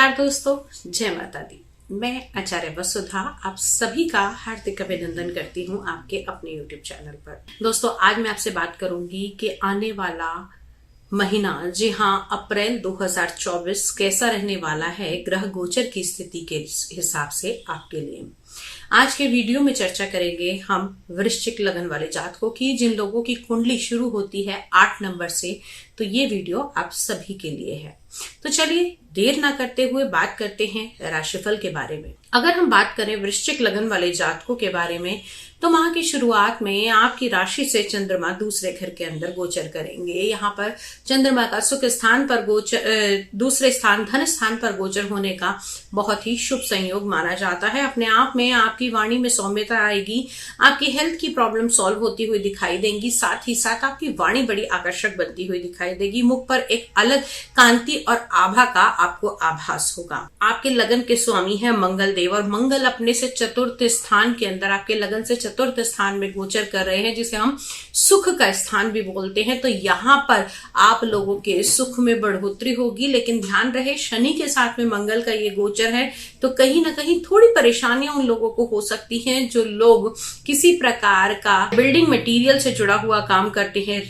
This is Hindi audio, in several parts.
नमस्कार दोस्तों, जय माता दी। मैं आचार्य वसुधा आप सभी का हार्दिक अभिनंदन करती हूँ आपके अपने YouTube चैनल पर। दोस्तों, आज मैं आपसे बात करूंगी कि आने वाला महीना, जी हाँ, अप्रैल 2024 कैसा रहने वाला है ग्रह गोचर की स्थिति के हिसाब से आपके लिए। आज के वीडियो में चर्चा करेंगे हम वृश्चिक लगन वाले जातकों की, जिन लोगों की कुंडली शुरू होती है 8 नंबर से। तो ये वीडियो आप सभी के लिए है। तो चलिए देर ना करते हुए बात करते हैं राशिफल के बारे में। अगर हम बात करें वृश्चिक लगन वाले जातकों के बारे में, तो माह की शुरुआत में आपकी राशि से चंद्रमा दूसरे घर के अंदर गोचर करेंगे। यहाँ पर चंद्रमा का सुख स्थान पर गोचर, दूसरे स्थान धन स्थान पर गोचर होने का बहुत ही शुभ संयोग माना जाता है। अपने आप में आपकी वाणी में सौम्यता आएगी, आपकी हेल्थ की प्रॉब्लम सॉल्व होती हुई दिखाई देंगी, साथ ही साथ आपकी वाणी बड़ी आकर्षक बनती हुई दिखाई देगी। मुख पर एक अलग कांति और आभा का आपको आभास होगा। आपके लगन के स्वामी है मंगल देव, और मंगल अपने से चतुर्थ स्थान के अंदर आपके लगन से चतुर्थ स्थान में गोचर कर रहे हैं, जिसे हम सुख का स्थान भी बोलते हैं। तो यहाँ पर आप लोगों के सुख में बढ़ोतरी होगी, लेकिन ध्यान रहे शनि के साथ में मंगल का ये गोचर है, तो कहीं ना कहीं थोड़ी परेशानियां उन लोगों को हो सकती हैं जो लोग किसी प्रकार का बिल्डिंग मटेरियल से जुड़ा हुआ काम करते हैं,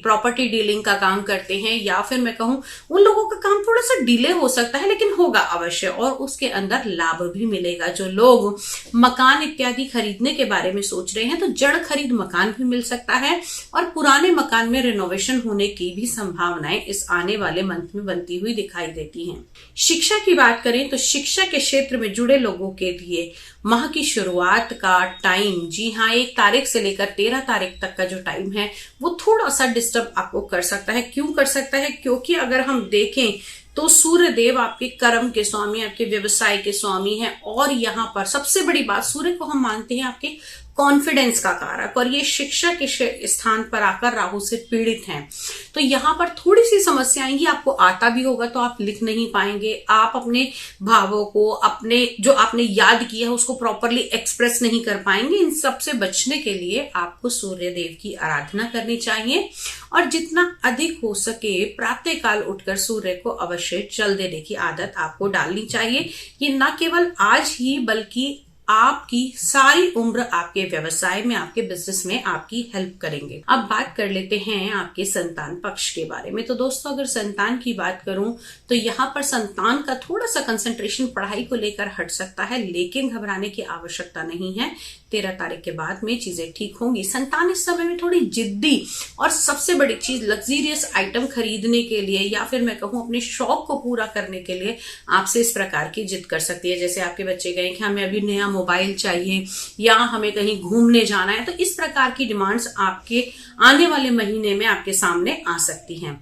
प्रॉपर्टी डीलिंग का काम करते हैं, या फिर मैं कहूं उन लोगों का काम थोड़ा सा डिले हो सकता है, लेकिन होगा अवश्य और उसके अंदर लाभ भी मिलेगा। जो लोग मकान इत्यादि खरीदने के बारे में सोच रहे हैं, तो जड़ खरीद मकान भी मिल सकता है, और पुराने मकान में रिनोवेशन होने की भी संभावनाएं इस आने वाले मंथ में बनती हुई दिखाई देती हैं। शिक्षा की बात करें तो शिक्षा के क्षेत्र में जुड़े लोगों के लिए माह की शुरुआत का टाइम, जी हाँ, 1 तारीख से लेकर 13 तारीख तक का जो टाइम है वो थोड़ा सा डिस्टर्ब आपको कर सकता है। क्यों कर सकता है? क्योंकि अगर हम देखें तो सूर्य देव आपके कर्म के स्वामी, आपके व्यवसाय के स्वामी हैं, और यहाँ पर सबसे बड़ी बात, सूर्य को हम मानते हैं आपके कॉन्फिडेंस का कारक, और ये शिक्षा के स्थान पर आकर राहु से पीड़ित हैं। तो यहाँ पर थोड़ी सी समस्या आएंगी। आपको आता भी होगा तो आप लिख नहीं पाएंगे, आप अपने भावों को, अपने जो आपने याद किया है उसको प्रॉपरली एक्सप्रेस नहीं कर पाएंगे। इन सब से बचने के लिए आपको सूर्य देव की आराधना करनी चाहिए, और जितना अधिक हो सके प्रातः काल उठकर सूर्य को अवश्य जल देने की आदत आपको डालनी चाहिए। ये न केवल आज ही बल्कि आपकी सारी उम्र आपके व्यवसाय में, आपके बिजनेस में आपकी हेल्प करेंगे। अब बात कर लेते हैं आपके संतान पक्ष के बारे में। तो दोस्तों, अगर संतान की बात करूं तो यहाँ पर संतान का थोड़ा सा कंसंट्रेशन पढ़ाई को लेकर हट सकता है, लेकिन घबराने की आवश्यकता नहीं है। 13 तारीख के बाद में चीजें ठीक होंगी। संतान इस समय में थोड़ी जिद्दी, और सबसे बड़ी चीज लग्जरियस आइटम खरीदने के लिए, या फिर मैं कहूं अपने शौक को पूरा करने के लिए आपसे इस प्रकार की जिद कर सकती है। जैसे आपके बच्चे कहें कि हमें अभी नया मोबाइल चाहिए, या हमें कहीं घूमने जाना है, तो इस प्रकार की डिमांड्स आपके आने वाले महीने में आपके सामने आ सकती हैं।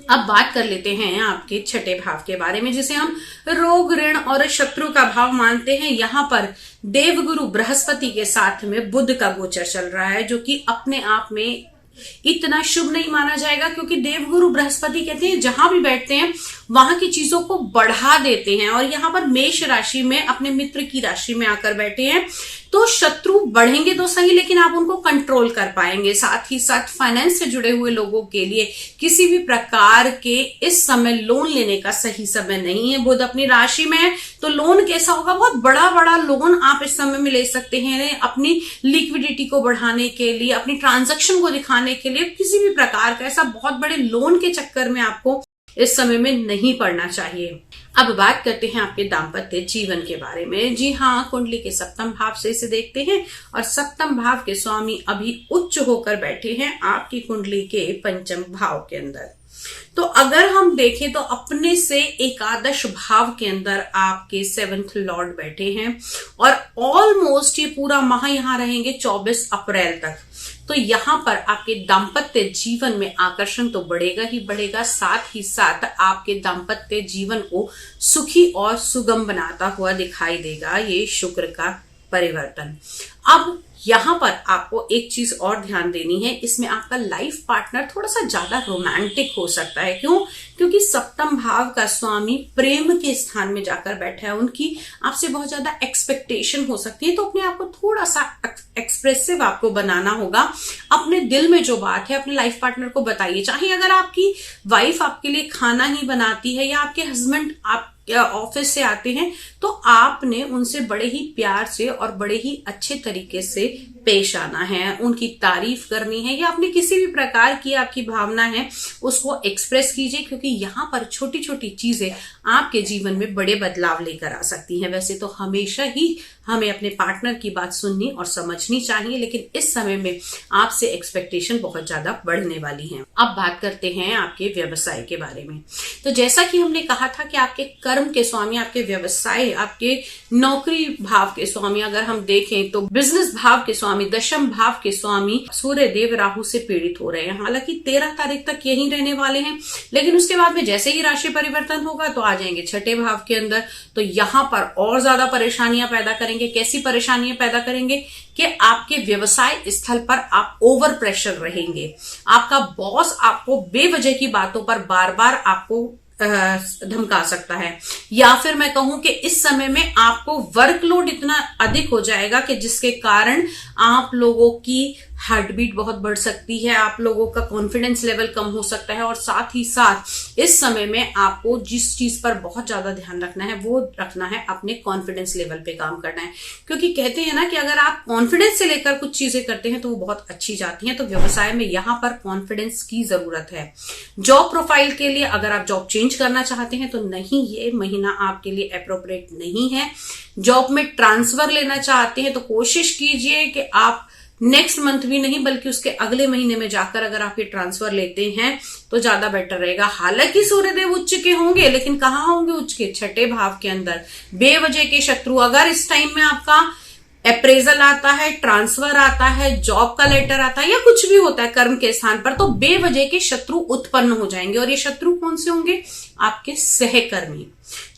अब बात कर लेते हैं आपके छठे भाव के बारे में, जिसे हम रोग, ऋण और शत्रु का भाव मानते हैं। यहाँ पर देवगुरु बृहस्पति के साथ में बुध का गोचर चल रहा है, जो कि अपने आप में इतना शुभ नहीं माना जाएगा, क्योंकि देवगुरु बृहस्पति कहते हैं जहां भी बैठते हैं वहां की चीजों को बढ़ा देते हैं, और यहाँ पर मेष राशि में अपने मित्र की राशि में आकर बैठे हैं। तो शत्रु बढ़ेंगे तो सही, लेकिन आप उनको कंट्रोल कर पाएंगे। साथ ही साथ फाइनेंस से जुड़े हुए लोगों के लिए किसी भी प्रकार के इस समय लोन लेने का सही समय नहीं है। बुध अपनी राशि में है, तो लोन कैसा होगा? बहुत बड़ा बड़ा लोन आप इस समय में ले सकते हैं अपनी लिक्विडिटी को बढ़ाने के लिए, अपनी ट्रांजैक्शन को दिखाने के लिए। किसी भी प्रकार का ऐसा बहुत बड़े लोन के चक्कर में आपको इस समय में नहीं पड़ना चाहिए। अब बात करते हैं आपके दाम्पत्य जीवन के बारे में। जी हाँ, कुंडली के सप्तम भाव से इसे देखते हैं, और सप्तम भाव के स्वामी अभी उच्च होकर बैठे हैं आपकी कुंडली के पंचम भाव के अंदर। तो अगर हम देखें तो अपने से एकादश भाव के अंदर आपके 7th लॉर्ड बैठे हैं, और ऑलमोस्ट ये पूरा माह यहां रहेंगे 24 अप्रैल तक। तो यहाँ पर आपके दाम्पत्य जीवन में आकर्षण तो बढ़ेगा ही बढ़ेगा, साथ ही साथ आपके दाम्पत्य जीवन को सुखी और सुगम बनाता हुआ दिखाई देगा ये शुक्र का परिवर्तन। अब यहाँ पर आपको एक चीज और ध्यान देनी है, इसमें आपका लाइफ पार्टनर थोड़ा सा ज्यादा रोमांटिक हो सकता है। क्यों? क्योंकि सप्तम भाव का स्वामी प्रेम के स्थान में जाकर बैठा है, उनकी आपसे बहुत ज्यादा एक्सपेक्टेशन हो सकती है। तो अपने आप को थोड़ा सा एक्सप्रेसिव आपको बनाना होगा। अपने दिल में जो बात है अपने लाइफ पार्टनर को बताइए। चाहे अगर आपकी वाइफ आपके लिए खाना ही बनाती है, या आपके हस्बैंड आप ऑफिस से आते हैं तो आपने उनसे बड़े ही प्यार से और बड़े ही अच्छे तरीके से पेश आना है, उनकी तारीफ करनी है, या अपनी किसी भी प्रकार की आपकी भावना है उसको एक्सप्रेस कीजिए, क्योंकि यहाँ पर छोटी छोटी चीजें आपके जीवन में बड़े बदलाव लेकर आ सकती हैं। वैसे तो हमेशा ही हमें अपने पार्टनर की बात सुननी और समझनी चाहिए, लेकिन इस समय में आपसे एक्सपेक्टेशन बहुत ज्यादा बढ़ने वाली है। अब बात करते हैं आपके व्यवसाय के बारे में। तो जैसा कि हमने कहा था कि आपके कर्म के स्वामी, आपके व्यवसाय, आपके नौकरी भाव के स्वामी अगर हम देखें तो बिजनेस भाव के स्वामी, दशम भाव के स्वामी सूर्य देव राहु से पीड़ित हो रहे हैं। हालांकि 13 तारीख तक यहीं रहने वाले हैं, लेकिन उसके बाद में जैसे ही राशि परिवर्तन होगा तो आ जाएंगे छठे भाव के अंदर। तो यहां पर और ज्यादा परेशानियां पैदा करेंगे। कैसी परेशानियां पैदा करेंगे कि आपके व्यवसाय स्थल पर आप ओवर प्रेशर रहेंगे। आपका बॉस आपको बेवजह की बातों पर बार बार आपको धमका सकता है, या फिर मैं कहूं कि इस समय में आपको वर्कलोड इतना अधिक हो जाएगा कि जिसके कारण आप लोगों की हार्ट बीट बहुत बढ़ सकती है, आप लोगों का कॉन्फिडेंस लेवल कम हो सकता है, और साथ ही साथ इस समय में आपको जिस चीज पर बहुत ज्यादा ध्यान रखना है वो रखना है अपने कॉन्फिडेंस लेवल पे काम करना है। क्योंकि कहते हैं ना कि अगर आप कॉन्फिडेंस से लेकर कुछ चीजें करते हैं तो वो बहुत अच्छी जाती हैं। तो व्यवसाय में यहां पर कॉन्फिडेंस की जरूरत है। जॉब प्रोफाइल के लिए अगर आप जॉब चेंज करना चाहते हैं तो नहीं, ये महीना आपके लिए अप्रोप्रिएट नहीं है। जॉब में ट्रांसफर लेना चाहते हैं तो कोशिश कीजिए कि आप नेक्स्ट मंथ भी नहीं बल्कि उसके अगले महीने में जाकर अगर आप ये ट्रांसफर लेते हैं तो ज्यादा बेटर रहेगा। हालांकि सूर्यदेव उच्च के होंगे, लेकिन कहाँ होंगे उच्च के? छठे भाव के अंदर। बेवजह के शत्रु, अगर इस टाइम में आपका अप्रेजल आता है, ट्रांसफर आता है, जॉब का लेटर आता है, या कुछ भी होता है कर्म के स्थान पर, तो बेवजह के शत्रु उत्पन्न हो जाएंगे। और ये शत्रु कौन से होंगे? आपके सहकर्मी,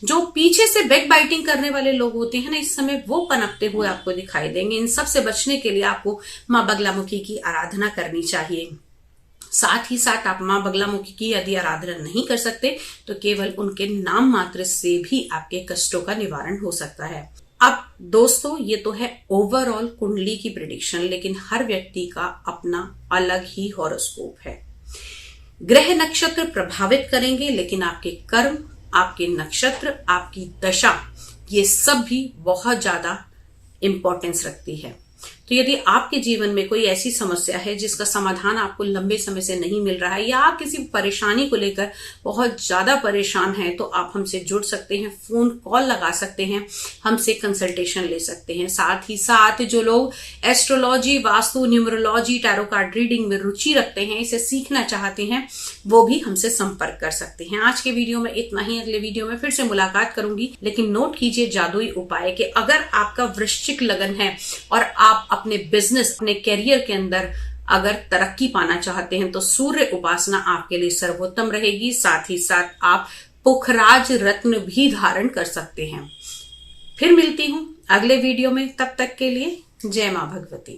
जो पीछे से बैक बाइटिंग करने वाले लोग होते हैं ना, इस समय वो पनपते हुए आपको दिखाई देंगे। इन सब से बचने के लिए आपको मां बगलामुखी की आराधना करनी चाहिए। साथ ही साथ आप मां बगलामुखी की यदि आराधना नहीं कर सकते तो केवल उनके नाम मात्र से भी आपके कष्टों का निवारण हो सकता है। अब दोस्तों, ये तो है ओवरऑल कुंडली की प्रेडिक्शन, लेकिन हर व्यक्ति का अपना अलग ही हॉरोस्कोप है। ग्रह नक्षत्र प्रभावित करेंगे, लेकिन आपके कर्म, आपके नक्षत्र, आपकी दशा, ये सब भी बहुत ज्यादा इंपॉर्टेंस रखती है। तो यदि आपके जीवन में कोई ऐसी समस्या है जिसका समाधान आपको लंबे समय से नहीं मिल रहा है, या आप किसी परेशानी को लेकर बहुत ज्यादा परेशान हैं, तो आप हमसे जुड़ सकते हैं, फोन कॉल लगा सकते हैं, हमसे कंसल्टेशन ले सकते हैं। साथ ही साथ जो लोग astrology, vastu, numerology, tarot card reading में रुचि रखते हैं, इसे सीखना चाहते हैं, वो भी हमसे संपर्क कर सकते हैं। आज के वीडियो में इतना ही। अगले वीडियो में फिर से मुलाकात करूंगी, लेकिन नोट कीजिए जादुई उपाय कि अगर आपका वृश्चिक लगन है और आप अपने बिजनेस, अपने कैरियर के अंदर अगर तरक्की पाना चाहते हैं तो सूर्य उपासना आपके लिए सर्वोत्तम रहेगी। साथ ही साथ आप पुखराज रत्न भी धारण कर सकते हैं। फिर मिलती हूं अगले वीडियो में, तब तक के लिए जय मां भगवती।